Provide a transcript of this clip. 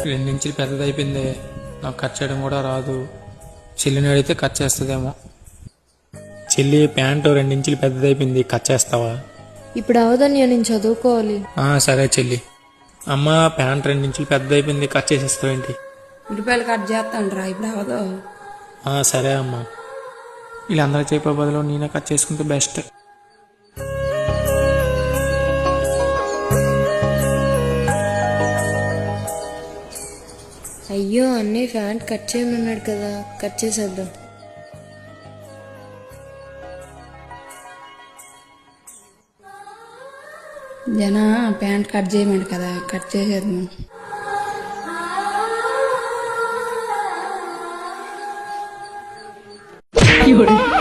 2 ఇంచులు పెద్దదైపోయింది, నాకు కట్ చేయడం కూడా రాదు. చెల్లిని అడిగితే కట్ చేస్తుందేమో. చెల్లి, ప్యాంటు 2 ఇంచులు పెద్దదైపోయింది, కట్ చేస్తావా? ఇప్పుడు అవదన్య, నేను చదువుకోవాలి. సరే చెల్లి. అమ్మ, ప్యాంట్ 2 ఇంచులు పెద్దదైపోయింది, కట్ చేసేస్తావేంటి? ఉల్లిపాయలు కట్ చేస్తాను రా, ఇప్పుడు అవదు. సరే అమ్మా. వీళ్ళందరూ చెప్పే బదులు నేనే కట్ చేసుకుంటే బెస్ట్. అయ్యో, అన్నయ్య ప్యాంట్ కట్ చేయమన్నాడు కదా, కట్ చేసేద్దాం. జన ప్యాంట్ కట్ చేయమండి కదా, కట్ చేసేద్దాం.有人。